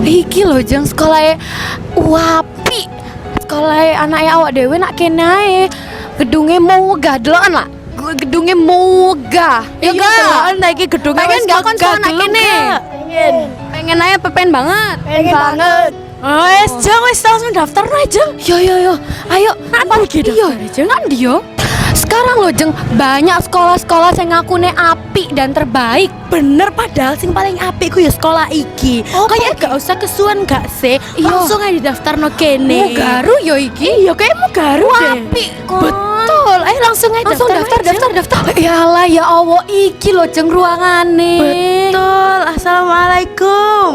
Iki lho jeng sekolah wapi. Sekolah anaknya awak dewe nak kene ae. Gedungnya megah deloken lah. Gedungnya megah. Ya deloken ta iki gedungnya pengen wis gak kon megah, sono nak gelem kene. gak? Pengen aja pengen banget. Pengen banget. Wes jeng wis langsung daftar aja. Yo. Ayo. Nanti iki daftar aja. Nanti yo. Sekarang loh jeng banyak sekolah-sekolah yang ngakune apik dan terbaik. Bener padahal sing paling apik ku ya sekolah iki. Oh, kayak gak usah kesuwen gak sih? Iya. Langsung aja daftarno kene. Garu yo iki. Iya kayakmu garu deh. Apik kok. Betul. Ayo langsung aja Langsung daftar. aja. Yalah ya Allah iki loh jeng ruangane. Betul. Assalamualaikum.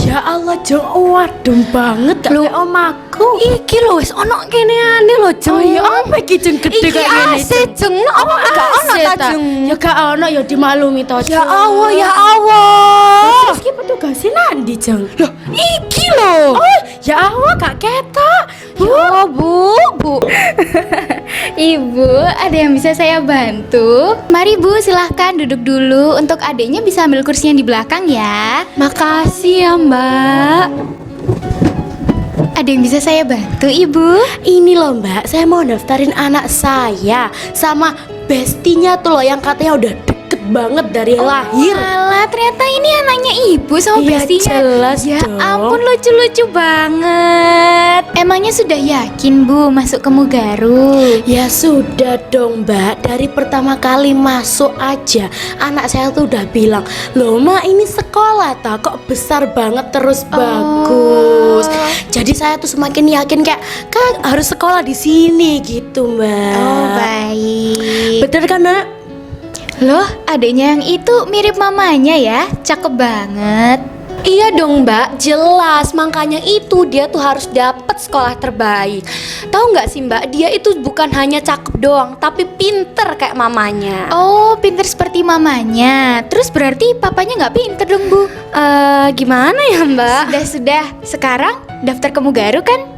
Ya Allah jeng wadem banget gak Loh, kayak omaku. Iki lho wis ono keneane lho jeng. Oh iya apa iki jeng gede Iki kayak gini? AC jeng. Apa gak ono ta jeng? Ya gak ono ya dimaklumi to. Ya Allah ya Allah. Terus ki petugasnya nandi jeng? Loh, iki lho. Oh, ya Allah gak ketok. Ya Bu. Ibu, ada yang bisa saya bantu? Mari Bu, silahkan duduk dulu. Untuk adiknya bisa ambil kursinya di belakang ya. Makasih ya Mbak. Ada yang bisa saya bantu Ibu? Ini loh Mbak, saya mau daftarin anak saya sama bestinya tuh loh yang katanya udah deket banget dari lahir. Alah, ternyata ini anaknya Ibu sama Iya, bestinya. jelas Ya dong. ampun, lucu-lucu banget. Emangnya sudah yakin Bu masuk ke Mugaru? Ya sudah dong Mbak, dari pertama kali masuk aja anak saya tuh udah bilang, loh Ma ini sekolah tak kok besar banget terus bagus. Jadi saya tuh semakin yakin kayak kan harus sekolah di sini gitu Mbak. Oh, baik. Bener kan Nak? Loh, adiknya yang itu mirip mamanya ya. Cakep banget. Iya dong Mbak, jelas makanya itu dia tuh harus dapet sekolah terbaik. Tahu nggak sih Mbak, dia itu bukan hanya cakep doang, tapi pinter kayak mamanya. Oh, pinter seperti mamanya. Terus berarti papanya nggak pinter dong, Bu? Gimana ya Mbak? Sudah. Sekarang daftar ke Mugaru kan?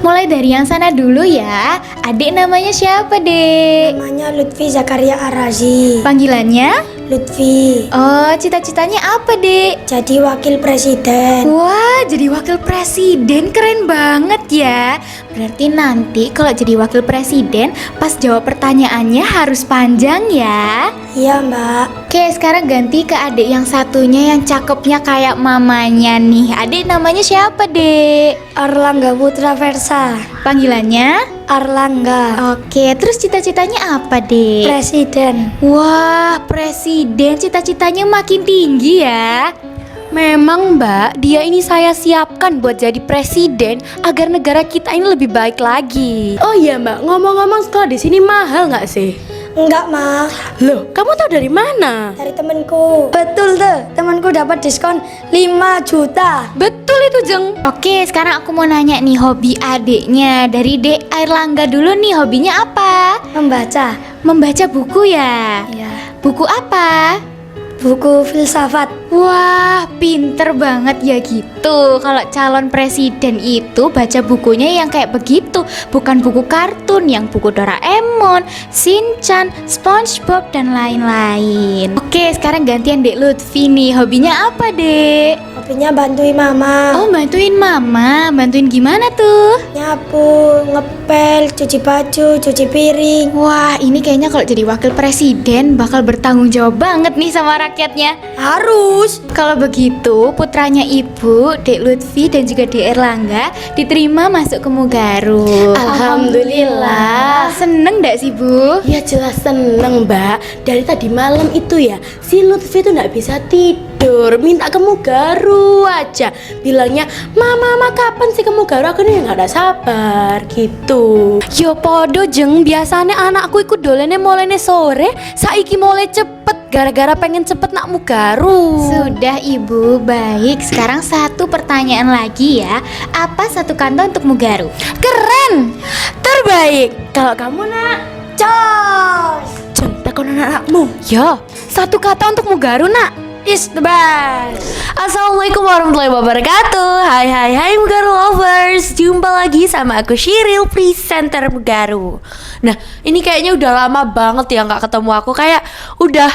Mulai dari yang sana dulu ya. Adik namanya siapa, Dek? Namanya Lutfi Zakaria Arazi. Panggilannya? Lutfi Oh, cita-citanya apa, Dek? jadi wakil presiden. Wah, jadi wakil presiden keren banget ya. Berarti nanti kalau jadi wakil presiden, pas jawab pertanyaannya harus panjang ya. Iya Mbak. Oke, sekarang ganti ke adik yang satunya yang cakepnya kayak mamanya nih. Adik namanya siapa, Dek? Arlangga Putra Versa. Panggilannya? Arlangga. Oke, terus cita-citanya apa, Dek? Presiden. Wah, presiden cita-citanya makin tinggi ya. Memang Mbak, dia ini saya siapkan buat jadi presiden agar negara kita ini lebih baik lagi. Oh iya Mbak, ngomong-ngomong sekolah di sini mahal nggak sih? Enggak Ma, Loh, kamu tahu dari mana? dari temenku. Betul tuh, temanku dapat diskon 5 juta. Betul itu Jeng. Oke, sekarang aku mau nanya nih hobi adiknya. Dari Dek Airlangga dulu nih, hobinya apa? Membaca. Membaca buku ya? Ya, Buku apa? buku filsafat. Wah, pinter banget ya gitu. Kalau calon presiden itu baca bukunya yang kayak begitu, bukan buku kartun yang buku Doraemon, Shinchan, SpongeBob dan lain-lain. Oke, sekarang gantian Dek Lutfi nih. Hobinya apa, Dek? Hobinya bantuin mama. Oh, bantuin mama. Bantuin gimana tuh? Nyapu, ngepel, cuci baju, cuci piring. Wah, ini kayaknya kalau jadi wakil presiden bakal bertanggung jawab banget nih sama rakyatnya. Harus. Kalau begitu, putranya Ibu, Dek Lutfi dan juga Dek Erlangga diterima masuk ke Mugaru. Alhamdulillah. Seneng gak sih, Bu? Ya jelas seneng Mbak. Dari tadi malam itu ya, si Lutfi tuh nggak bisa tidur, minta ke Mugaru aja. Bilangnya, Mama kapan sih ke Mugaru? Aku nih nggak ada sabar gitu. Yo podo Jeng, biasanya anakku ikut dolene mulainya sore, saiki mulai cepet gara-gara pengen cepet nak Mugaru. Sudah, Ibu. Baik, sekarang satu pertanyaan lagi ya. Apa satu kata untuk Mugaru? Keren. Terbaik. Kalau kamu Nak, Jos. Jeng, takon anak-anakmu. Yo, satu kata untuk Mugaru nak. Is the best. Assalamualaikum warahmatullahi wabarakatuh. Hai Mugaru lovers. Jumpa lagi sama aku Shiril, presenter Mugaru. Nah, ini kayaknya udah lama banget ya nggak ketemu aku. Kayak udah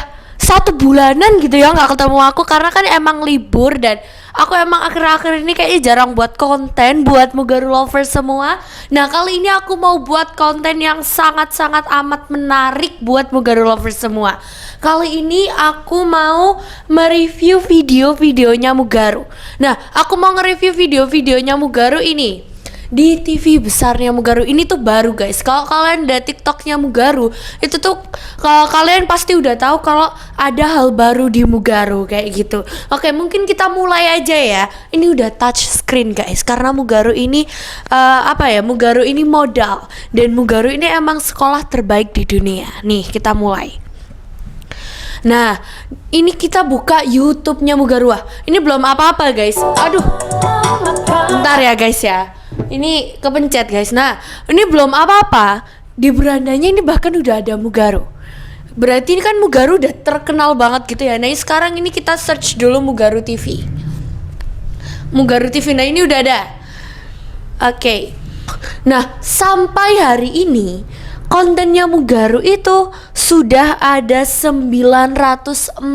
1 bulanan gitu ya nggak ketemu aku, karena kan emang libur dan aku emang akhir-akhir ini kayaknya jarang buat konten buat Mugaru lovers semua. Nah kali ini aku mau buat konten yang sangat-sangat amat menarik buat Mugaru lovers semua. Kali ini aku mau mereview video-videonya Mugaru. Nah aku mau nge-review video-videonya Mugaru ini di TV besarnya Mugaru. Ini tuh baru guys. Kalau kalian ada TikToknya Mugaru, itu tuh kalau kalian pasti udah tahu kalau ada hal baru di Mugaru kayak gitu. Oke, mungkin kita mulai aja ya. Ini udah touch screen guys, karena Mugaru ini Mugaru ini modal, dan Mugaru ini emang sekolah terbaik di dunia. Nih kita mulai. Nah, ini kita buka YouTube-nya Mugaru. Ini belum apa-apa guys. Aduh, bentar ya guys ya. Ini kepencet guys. Nah ini belum apa-apa, di berandanya ini bahkan udah ada Mugaru. Berarti ini kan Mugaru udah terkenal banget gitu ya. Nah sekarang ini kita search dulu Mugaru TV. Mugaru TV, nah ini udah ada. Oke. Nah sampai hari ini kontennya Mugaru itu sudah ada 940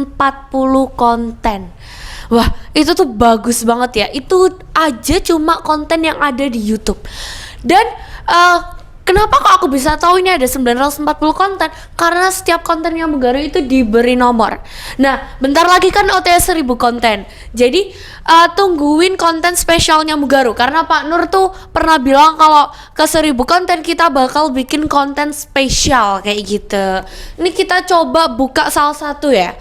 konten. Wah, itu tuh bagus banget ya. Itu aja cuma konten yang ada di YouTube. Dan kenapa kok aku bisa tahu ini ada 940 konten? Karena setiap kontennya Mugaru itu diberi nomor. Nah, bentar lagi kan OTS 1000 konten. Jadi tungguin konten spesialnya Mugaru, karena Pak Nur tuh pernah bilang kalau ke 1000 konten kita bakal bikin konten spesial kayak gitu. Ini kita coba buka salah satu ya.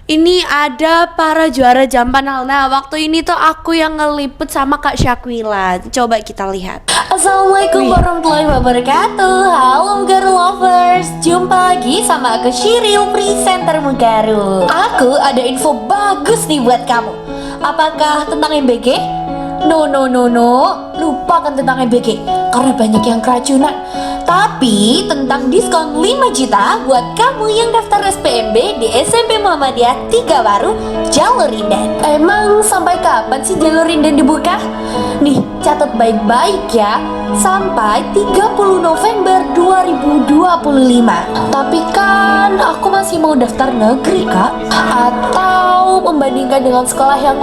Ini ada para juara jam panel. Nah waktu ini tuh aku yang ngeliput sama Kak Syakwila. Coba kita lihat. Assalamualaikum warahmatullahi wabarakatuh. Halo Mugaru lovers, jumpa lagi sama aku Shiril, presenter Mugaru. Aku ada info bagus nih buat kamu. Apakah tentang MBG? No, lupakan tentang MBG karena banyak yang keracunan. Tapi tentang diskon 5 juta buat kamu yang daftar SPMB di SMP Muhammadiyah 3 Waru, Jalur Inden. Emang sampai kapan sih Jalur Inden dibuka? Nih, catat baik-baik ya. Sampai 30 November 2025. Tapi kan aku masih mau daftar negeri, Kak. Atau membandingkan dengan sekolah yang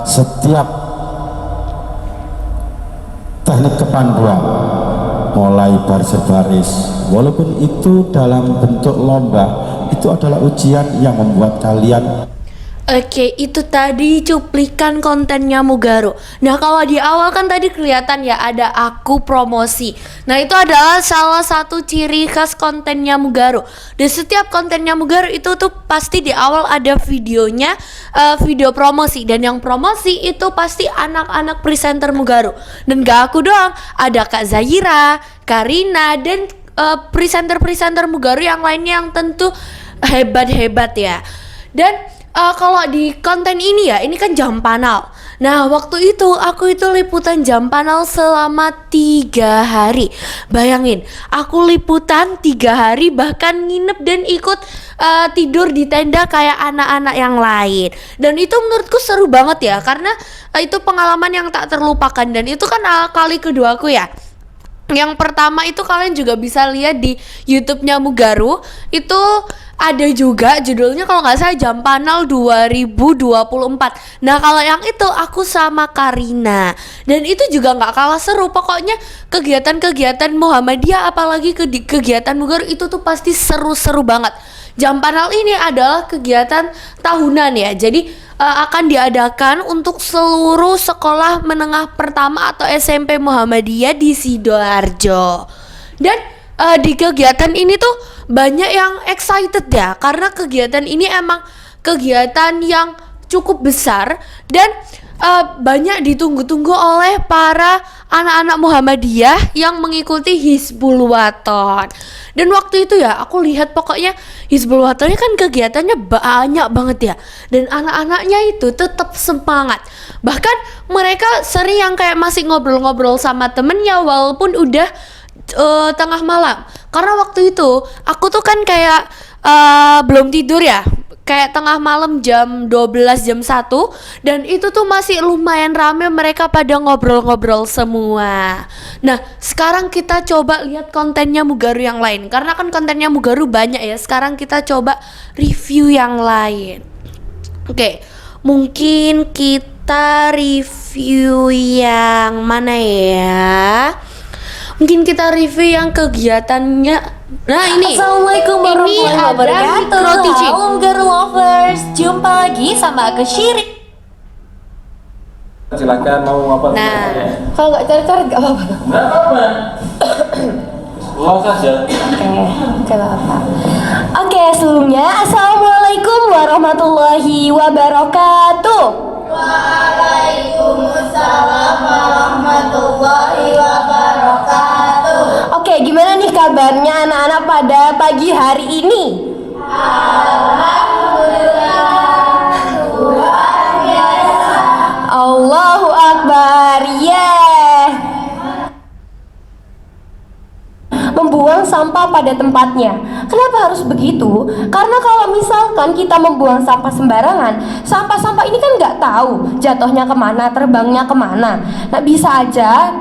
setiap teknik kepanduan mulai baris-baris, walaupun itu dalam bentuk lomba, itu adalah ujian yang membuat kalian. Oke, itu tadi cuplikan kontennya Mugaru. Nah, kalau di awal kan tadi kelihatan ya ada aku promosi. Nah, itu adalah salah satu ciri khas kontennya Mugaru. Dan setiap kontennya Mugaru itu tuh pasti di awal ada videonya, video promosi. Dan yang promosi itu pasti anak-anak presenter Mugaru. Dan gak aku doang, ada Kak Zahira, Karina, dan presenter-presenter Mugaru yang lainnya yang tentu hebat-hebat ya. Dan kalau di konten ini ya, ini kan jam panel. Nah waktu itu aku itu liputan jam panel selama 3 hari. Bayangin, aku liputan 3 hari, bahkan nginep dan ikut tidur di tenda kayak anak-anak yang lain. Dan itu menurutku seru banget ya, karena itu pengalaman yang tak terlupakan. Dan itu kan kali kedua aku ya. Yang pertama itu kalian juga bisa lihat di YouTube-nya Mugaru. Itu ada juga judulnya kalau nggak salah jam panel 2024. Nah kalau yang itu aku sama Karina. Dan itu juga nggak kalah seru. Pokoknya kegiatan-kegiatan Muhammadiyah, apalagi kegiatan Mugaru itu tuh pasti seru-seru banget. Jam panel ini adalah kegiatan tahunan ya. Jadi akan diadakan untuk seluruh sekolah menengah pertama atau SMP Muhammadiyah di Sidoarjo. Dan di kegiatan ini tuh banyak yang excited ya, karena kegiatan ini emang kegiatan yang cukup besar dan banyak ditunggu-tunggu oleh para anak-anak Muhammadiyah yang mengikuti Hizbul Wathon. Dan waktu itu ya aku lihat pokoknya Hizbul Wathonnya kan kegiatannya banyak banget ya. Dan anak-anaknya itu tetap semangat. Bahkan mereka sering yang kayak masih ngobrol-ngobrol sama temennya walaupun udah tengah malam. Karena waktu itu aku tuh kan kayak belum tidur ya, kayak tengah malam jam 12 jam 1, dan itu tuh masih lumayan rame, mereka pada ngobrol-ngobrol semua. Nah, sekarang kita coba lihat kontennya Mugaru yang lain, karena kan kontennya Mugaru banyak ya. Sekarang kita coba review yang lain. Oke, mungkin kita review yang mana ya? Mungkin kita review yang kegiatannya. Nah, ini. Assalamualaikum warahmatullahi Ini ada wabarakatuh. micro teaching. Halo Mugaru lovers, jumpa lagi sama aku Syirik. Silakan mau apa? Nah, Kalau nggak cari-cari nggak apa-apa. Nggak apa-apa. Lo saja. Oke, apa. Oke, sebelumnya Assalamualaikum warahmatullahi wabarakatuh. Oke, gimana nih kabarnya anak-anak pada pagi hari ini? Allahu Akbar, membuang sampah pada tempatnya. Kenapa harus begitu? Karena kalau misalkan kita membuang sampah sembarangan, sampah-sampah ini kan nggak tahu jatuhnya kemana, terbangnya kemana. Nah, bisa aja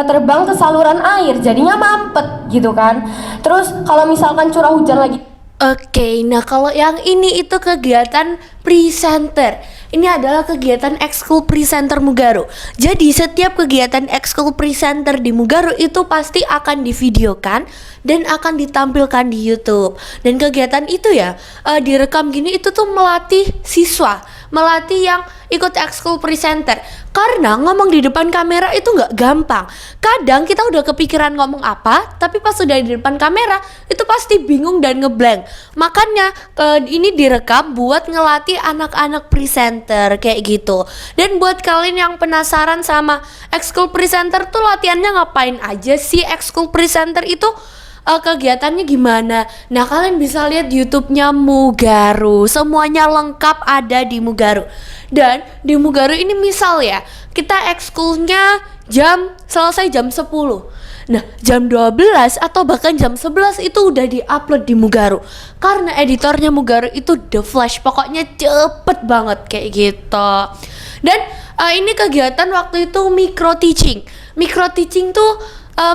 terbang ke saluran air, jadinya mampet gitu kan. Terus kalau misalkan curah hujan lagi, oke, nah kalau yang ini itu kegiatan presenter. Ini adalah kegiatan ekskul presenter Mugaru. Jadi setiap kegiatan ekskul presenter di Mugaru itu pasti akan divideokan dan akan ditampilkan di YouTube. Dan kegiatan itu ya direkam gini, itu tuh melatih siswa, melatih yang ikut ekskul presenter. Karena ngomong di depan kamera itu nggak gampang. Kadang kita udah kepikiran ngomong apa, tapi pas sudah di depan kamera itu pasti bingung dan ngeblank. Makanya ini direkam buat ngelatih anak-anak presenter kayak gitu. Dan buat kalian yang penasaran sama ekskul presenter tuh latihannya ngapain aja sih, ekskul presenter itu kegiatannya gimana? Nah, kalian bisa lihat YouTube-nya Mugaru. Semuanya lengkap ada di Mugaru. Dan di Mugaru ini misal ya, kita ekskulnya selesai jam 10. Nah, jam 12 atau bahkan jam 11 itu udah di-upload di Mugaru. Karena editornya Mugaru itu The Flash, pokoknya cepet banget kayak gitu. Dan ini kegiatan waktu itu micro teaching. Micro teaching tuh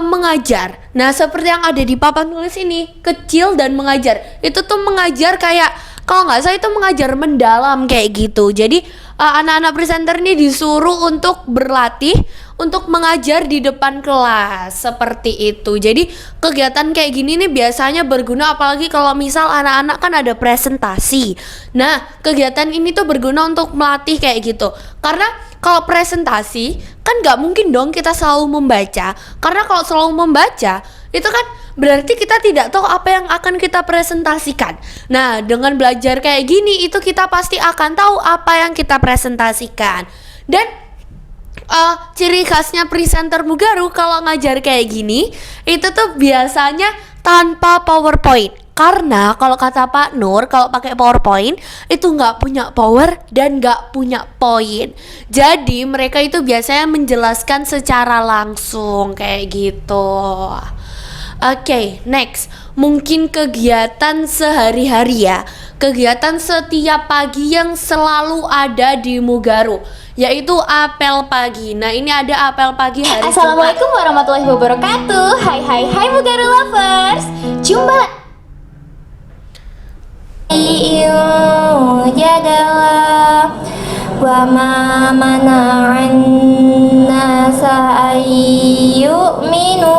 mengajar. Nah, seperti yang ada di papan tulis ini, kecil dan mengajar. Itu tuh mengajar kayak, kalau nggak salah itu mengajar mendalam kayak gitu. Jadi anak-anak presenter ini disuruh untuk berlatih untuk mengajar di depan kelas seperti itu. Jadi kegiatan kayak gini nih biasanya berguna, apalagi kalau misal anak-anak kan ada presentasi. Nah, kegiatan ini tuh berguna untuk melatih kayak gitu. Karena kalau presentasi kan nggak mungkin dong kita selalu membaca. Karena kalau selalu membaca itu kan berarti kita tidak tahu apa yang akan kita presentasikan. Nah, dengan belajar kayak gini itu kita pasti akan tahu apa yang kita presentasikan. Dan ciri khasnya presenter Mugaru kalau ngajar kayak gini itu tuh biasanya tanpa PowerPoint. Karena kalau kata Pak Nur, kalau pakai PowerPoint itu nggak punya power dan nggak punya poin. Jadi mereka itu biasanya menjelaskan secara langsung kayak gitu. Oke, next. Mungkin kegiatan sehari-hari ya. Kegiatan setiap pagi yang selalu ada di Mugaru, yaitu apel pagi. Nah, ini ada apel pagi hari Jumat. Assalamualaikum warahmatullahi wabarakatuh. Hai Mugaru lovers, jumpa jadalah wa ma mana'an nasa ayyuminu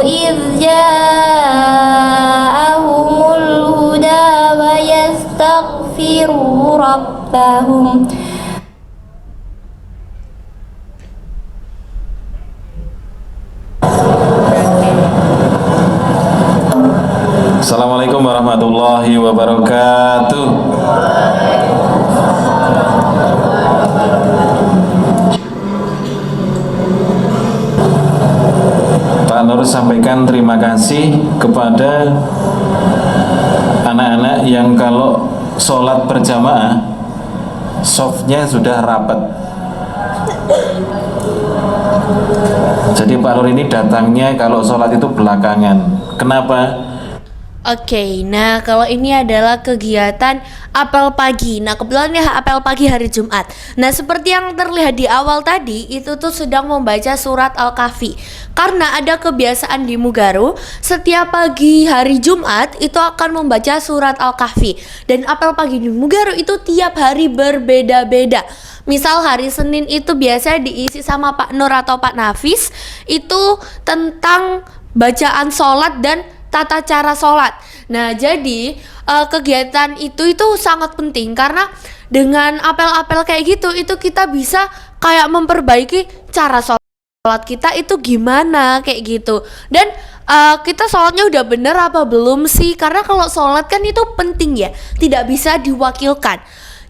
idh ja'ahumul huda wa yastaghfiru rabbahum. Assalamualaikum warahmatullahi wabarakatuh. Pak Nur sampaikan terima kasih kepada anak-anak yang kalau sholat berjamaah softnya sudah rapat. Jadi Pak Nur ini datangnya kalau sholat itu belakangan. Kenapa? Oke, nah kalau ini adalah kegiatan apel pagi. Nah kebetulan ya apel pagi hari Jumat. Nah seperti yang terlihat di awal tadi, itu tuh sedang membaca surat Al-Kahfi. Karena ada kebiasaan di Mugaru, setiap pagi hari Jumat itu akan membaca surat Al-Kahfi. Dan apel pagi di Mugaru itu tiap hari berbeda-beda. Misal hari Senin itu biasanya diisi sama Pak Nur atau Pak Nafis, itu tentang bacaan sholat dan tata cara sholat. Nah jadi kegiatan itu sangat penting karena dengan apel-apel kayak gitu itu kita bisa kayak memperbaiki cara sholat kita itu gimana kayak gitu. Dan kita sholatnya udah bener apa belum sih? Karena kalau sholat kan itu penting ya, tidak bisa diwakilkan.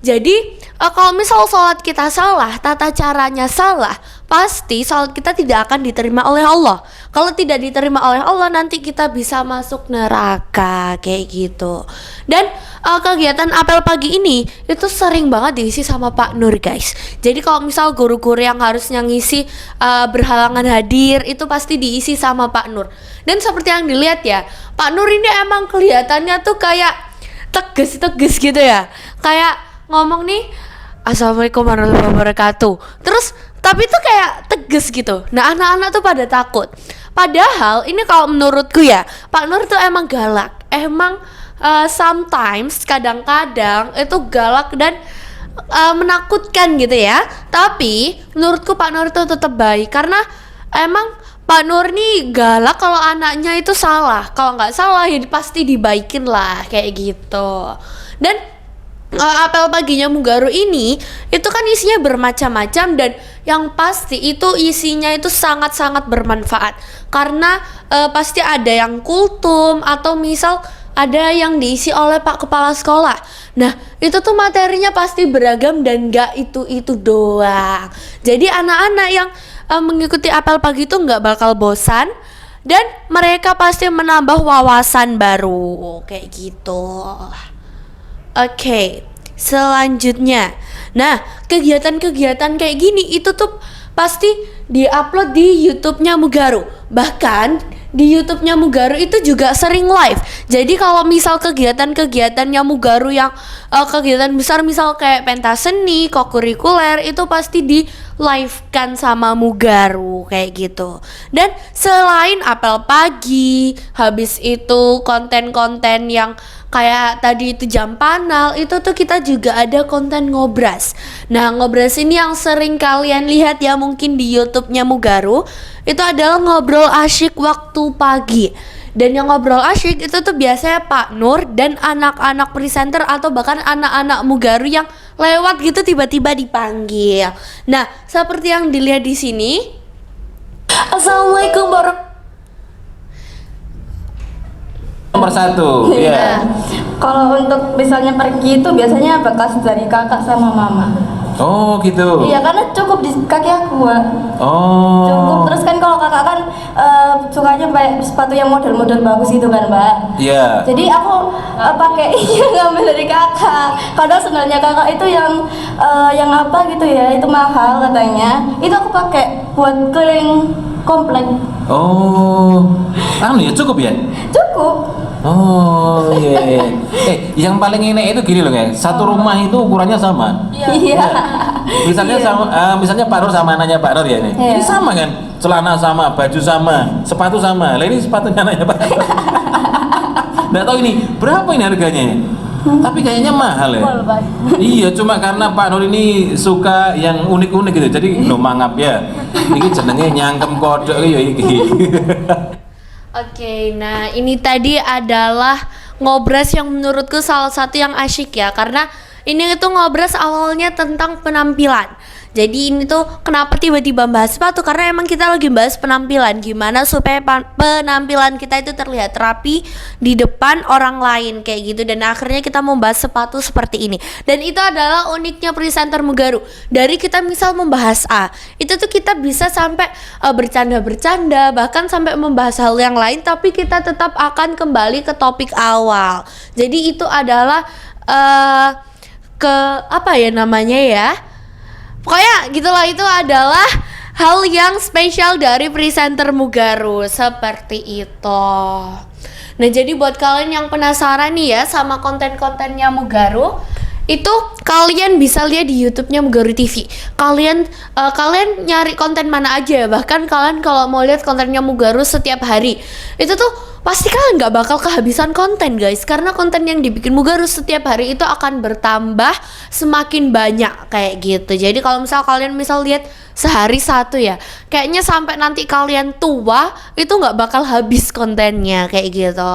Jadi kalau misal sholat kita salah, tata caranya salah, pasti sholat kita tidak akan diterima oleh Allah. Kalau tidak diterima oleh Allah, nanti kita bisa masuk neraka kayak gitu. Dan kegiatan apel pagi ini itu sering banget diisi sama Pak Nur guys. Jadi kalau misal guru-guru yang harusnya ngisi berhalangan hadir, itu pasti diisi sama Pak Nur. Dan seperti yang dilihat ya, Pak Nur ini emang kelihatannya tuh kayak tegas-tegas gitu ya, kayak ngomong nih Assalamualaikum warahmatullahi wabarakatuh. Terus tapi tuh kayak tegas gitu. Nah anak-anak tuh pada takut. Padahal ini kalau menurutku ya, Pak Nur tuh emang galak. Emang sometimes kadang-kadang itu galak dan menakutkan gitu ya. Tapi menurutku Pak Nur tuh tetap baik karena emang Pak Nur nih galak kalau anaknya itu salah. Kalau nggak salah ya pasti dibaikin lah kayak gitu. Dan apel paginya Mugaru ini itu kan isinya bermacam-macam dan yang pasti itu isinya itu sangat-sangat bermanfaat karena pasti ada yang kultum atau misal ada yang diisi oleh Pak Kepala Sekolah. Nah itu tuh materinya pasti beragam dan gak itu doang. Jadi anak-anak yang mengikuti apel pagi itu gak bakal bosan dan mereka pasti menambah wawasan baru kayak gitu. Oke, selanjutnya. Nah, kegiatan-kegiatan kayak gini itu tuh pasti diupload di YouTube-nya Mugaru. Bahkan di YouTube-nya Mugaru itu juga sering live. Jadi kalau misal kegiatan-kegiatannya Mugaru yang kegiatan besar misal kayak pentas seni, kokurikuler itu pasti di live-kan sama Mugaru kayak gitu. Dan selain apel pagi, habis itu konten-konten yang kayak tadi itu jam panel, itu tuh kita juga ada konten ngobras. Nah ngobras ini yang sering kalian lihat ya mungkin di YouTube-nya Mugaru, itu adalah ngobrol asyik waktu pagi. Dan yang ngobrol asyik itu tuh biasanya Pak Nur dan anak-anak presenter atau bahkan anak-anak Mugaru yang lewat gitu tiba-tiba dipanggil. Nah seperti yang dilihat di sini. Assalamualaikum warahmatullahi Nomor 1, ya. Nah, kalau untuk misalnya pergi itu biasanya bekas dari kakak sama mama. Oh gitu. Iya, karena cukup di kaki aku, Mbak. Oh. Cukup. Terus kan kalau kakak kan sukanya pakai sepatu yang model-model bagus gitu kan, Mbak. Iya. Jadi aku pakai ngambil dari kakak. Padahal sebenarnya kakak itu yang apa gitu ya, itu mahal katanya. Itu aku pakai buat keliling komplek. Oh. Ya cukup ya? Cukup. Oh iya. Yang paling enak itu gini loh guys. Satu rumah itu ukurannya sama. Iya. Misalnya sama, misalnya Pak Nur sama anaknya Pak Nur ya ini. Iya. Ini sama kan? Celana sama, baju sama, sepatu sama. Lah ini sepatunya anaknya Pak Nur. Nggak tahu ini berapa ini harganya? Tapi kayaknya mahal ya. Iya, cuma karena Pak Nur ini suka yang unik-unik gitu. Jadi lo mangap ya. Ini jenenge nyangkem kodok ya iki. Oke, nah ini tadi adalah ngobras yang menurutku salah satu yang asyik ya. Karena ini itu ngobras awalnya tentang penampilan. Jadi ini tuh kenapa tiba-tiba bahas sepatu, karena emang kita lagi bahas penampilan, gimana supaya penampilan kita itu terlihat rapi di depan orang lain kayak gitu. Dan akhirnya kita membahas sepatu seperti ini. Dan itu adalah uniknya presenter Mugaru. Dari kita misal membahas A, itu tuh kita bisa sampai bercanda-bercanda, bahkan sampai membahas hal yang lain, tapi kita tetap akan kembali ke topik awal. Jadi itu adalah apa ya namanya ya, pokoknya gitulah, itu adalah hal yang spesial dari presenter Mugaru seperti itu. Nah, jadi buat kalian yang penasaran nih ya sama konten-kontennya Mugaru, itu kalian bisa lihat di YouTube-nya Mugaru TV. Kalian nyari konten mana aja ya. Bahkan kalian kalau mau lihat kontennya Mugaru setiap hari, itu tuh pasti kalian nggak bakal kehabisan konten guys, karena konten yang dibikin Mugaru setiap hari itu akan bertambah semakin banyak kayak gitu. Jadi kalau misal kalian lihat sehari satu ya, kayaknya sampai nanti kalian tua itu nggak bakal habis kontennya kayak gitu.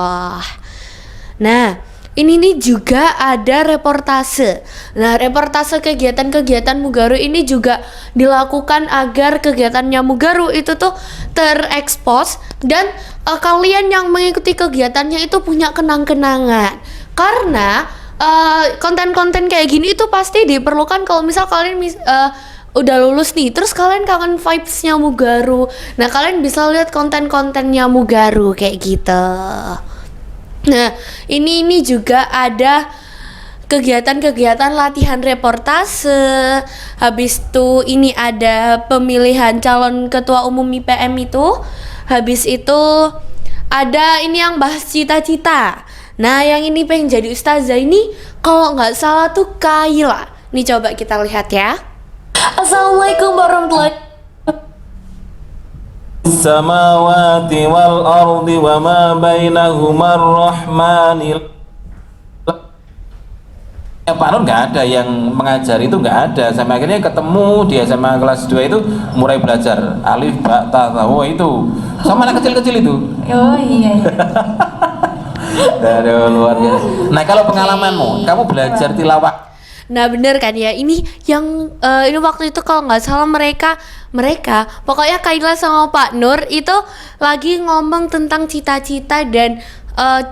Nah, ini nih juga ada reportase. Nah, reportase kegiatan-kegiatan Mugaru ini juga dilakukan agar kegiatannya Mugaru itu tuh terekspos dan kalian yang mengikuti kegiatannya itu punya kenang-kenangan. Karena konten-konten kayak gini itu pasti diperlukan kalau misal kalian udah lulus nih, terus kalian kangen vibes-nya Mugaru. Nah, kalian bisa lihat konten-kontennya Mugaru kayak gitu. Nah, ini juga ada kegiatan-kegiatan latihan reportase. Habis itu ini ada pemilihan calon ketua umum IPM itu. Habis itu ada ini yang bahas cita-cita. Nah, yang ini pengen jadi ustazah ini kalau nggak salah tuh Kaila. Nih coba kita lihat ya. Assalamualaikum warahmatullahi Samawati wal ardi wa ma bainahuma ar-rahmanil. Pak Nur nggak ada yang mengajari, itu nggak ada, sampai akhirnya ketemu dia sama kelas 2 itu mulai belajar alif ba ta ta, oh itu sama anak kecil-kecil itu. Oh iya. Aduh, luar biasa. Nah, kalau pengalamanmu, kamu belajar tilawah. Nah, bener kan ya, ini yang ini waktu itu kalau nggak salah mereka pokoknya Kaila sama Pak Nur itu lagi ngomong tentang cita-cita dan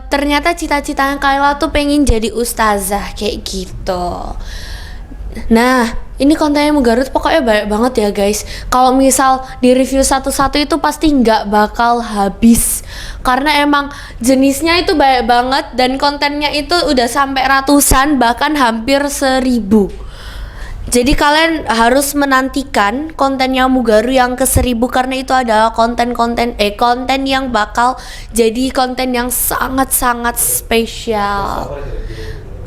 ternyata cita-citanya Kaila tuh pengen jadi ustazah kayak gitu. Nah, ini kontennya Mugaru pokoknya banyak banget ya guys. Kalau misal di review satu-satu itu pasti nggak bakal habis, karena emang jenisnya itu banyak banget dan kontennya itu udah sampai ratusan, bahkan hampir 1000. Jadi kalian harus menantikan kontennya Mugaru yang ke-1000 karena itu adalah konten yang bakal jadi konten yang sangat-sangat spesial.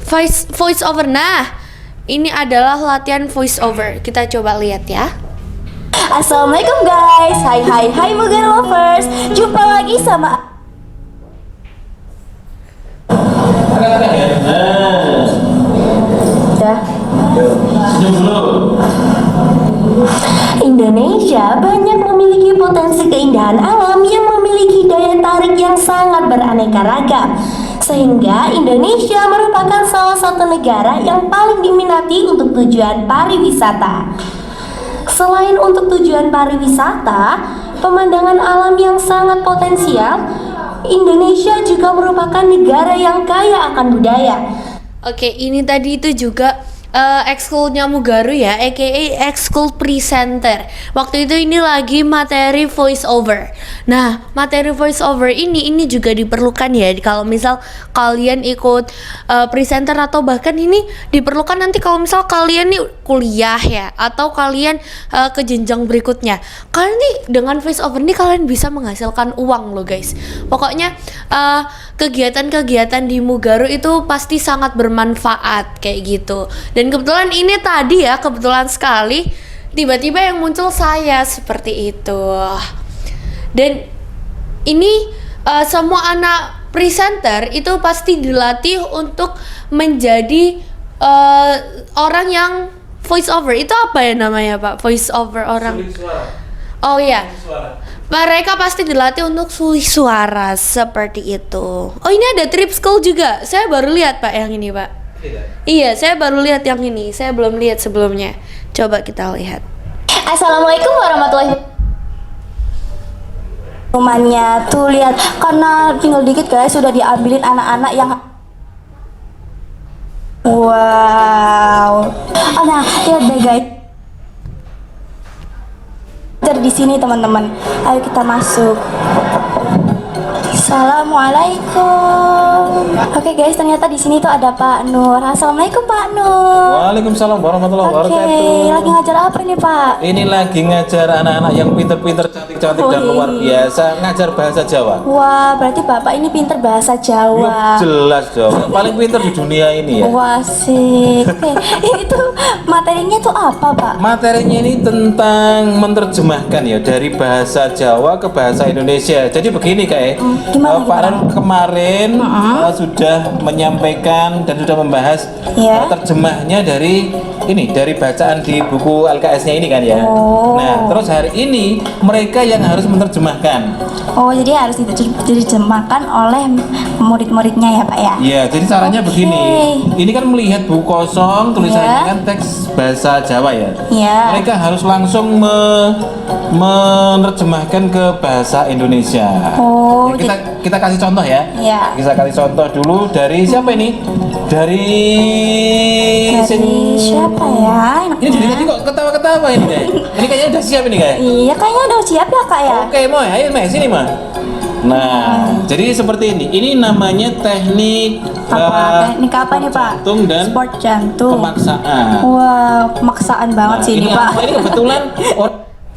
Voice over. Nah, ini adalah latihan voice over. Kita coba lihat ya. Assalamualaikum guys. Hai Mugaru lovers. Jumpa lagi sama Indonesia banyak memiliki potensi keindahan alam yang memiliki daya tarik yang sangat beraneka ragam, sehingga Indonesia merupakan salah satu negara yang paling diminati untuk tujuan pariwisata. Selain untuk tujuan pariwisata, pemandangan alam yang sangat potensial, Indonesia juga merupakan negara yang kaya akan budaya. Oke, ini tadi itu juga ekskulnya Mugaru ya, aka ekskul presenter. Waktu itu ini lagi materi voice over. Nah, materi voice over ini juga diperlukan ya kalau misal kalian ikut presenter, atau bahkan ini diperlukan nanti kalau misal kalian nih kuliah ya, atau kalian ke jenjang berikutnya. Kalian nih dengan voice over nih kalian bisa menghasilkan uang loh guys. Pokoknya kegiatan-kegiatan di Mugaru itu pasti sangat bermanfaat kayak gitu. Dan kebetulan ini tadi ya, kebetulan sekali tiba-tiba yang muncul saya seperti itu. Dan ini semua anak presenter itu pasti dilatih untuk menjadi orang yang voice over. Itu apa ya namanya Pak? Voice over orang. Oh iya. Mereka pasti dilatih untuk sulih suara seperti itu. Oh, ini ada trip school juga. Saya baru lihat Pak yang ini Pak. Iya, saya baru lihat yang ini. Saya belum lihat sebelumnya. Coba kita lihat. Assalamualaikum warahmatullahi wabarakatuh. Rumahnya tuh lihat, karena tinggal dikit guys sudah diambilin anak-anak yang wow. Nah, lihat deh guys. Di sini teman-teman. Ayo kita masuk. Assalamualaikum. Oke guys, ternyata di sini tuh ada Pak Nur. Assalamualaikum Pak Nur. Waalaikumsalam warahmatullahi Oke, wabarakatuh. lagi ngajar apa nih Pak? Ini lagi ngajar anak-anak yang pinter-pinter, cantik-cantik dan luar biasa, ngajar bahasa Jawa. Wah, berarti Bapak ini pinter bahasa Yuk, Jawa. jelas dong, paling pinter di dunia ini ya. Wah, sih. Oke, ini tuh materinya tuh apa Pak? Materinya ini tentang menerjemahkan ya dari bahasa Jawa ke bahasa Indonesia. Jadi begini kayak gimana, Pak Ran kemarin sudah menyampaikan dan sudah membahas Ya. terjemahnya dari bacaan di buku LKS-nya ini kan ya. Oh. Nah, terus hari ini mereka yang harus menerjemahkan. Oh, jadi harus diterjemahkan oleh murid-muridnya ya Pak ya? Iya, jadi caranya begini. Ini kan melihat buku kosong, tulisannya Ya. kan teks bahasa Jawa ya. Iya. Mereka harus langsung menerjemahkan ke bahasa Indonesia. Oh, Ya, kita kasih contoh ya. Iya. Kita kasih contoh dulu dari siapa ini? Dari Dari siapa ya? Ini dari tadi kok ketawa-ketawa ini kayak. Ini kayaknya udah siap ini kayak. Iya, kayaknya udah siap ya Kak ya? Oke, Moy, ayo Moy, sini Moy. Nah, jadi seperti ini. Ini namanya teknik Teknik apa nih Pak? jantung dan Sport jantung. pemaksaan. Wah, pemaksaan banget Nah, sih ini Pak. Ini kebetulan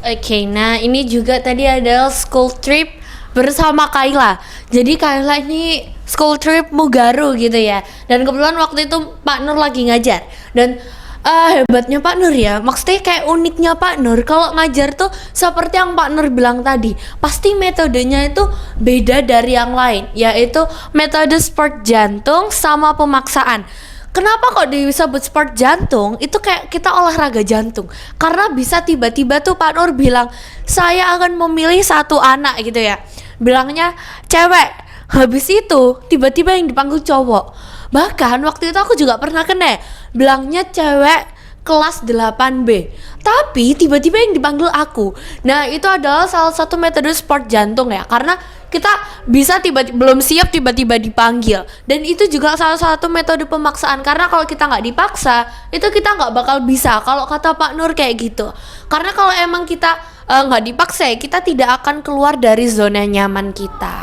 Oke, nah ini juga tadi adalah school trip bersama Kayla. Jadi Kayla ini school trip Mugaru gitu ya. Dan kebetulan waktu itu Pak Nur lagi ngajar. Dan hebatnya Pak Nur ya, maksudnya kayak uniknya Pak Nur kalau ngajar tuh seperti yang Pak Nur bilang tadi, pasti metodenya itu beda dari yang lain, yaitu metode sport jantung sama pemaksaan. Kenapa kok disebut sport jantung? Itu kayak kita olahraga jantung. Karena bisa tiba-tiba tuh Pak Nur bilang, saya akan memilih satu anak gitu ya. Bilangnya cewek. Habis itu tiba-tiba yang dipanggil cowok. Bahkan waktu itu aku juga pernah kena. Bilangnya cewek kelas 8B. Tapi tiba-tiba yang dipanggil aku. Nah, itu adalah salah satu metode sport jantung ya. Karena kita bisa belum siap tiba-tiba dipanggil. Dan itu juga salah satu metode pemaksaan. Karena kalau kita nggak dipaksa, itu kita nggak bakal bisa. Kalau kata Pak Nur kayak gitu. Karena kalau emang kita nggak dipaksa, kita tidak akan keluar dari zona nyaman kita.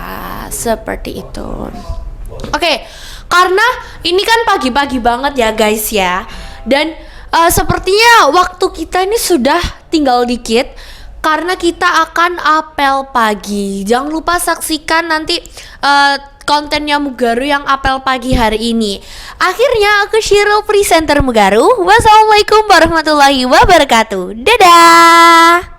Seperti itu. Oke, karena ini kan pagi-pagi banget ya guys ya. Dan sepertinya waktu kita ini sudah tinggal dikit. Karena kita akan apel pagi. Jangan lupa saksikan nanti kontennya Mugaru yang apel pagi hari ini. Akhirnya aku Shirul, presenter Mugaru. Wassalamualaikum warahmatullahi wabarakatuh. Dadah.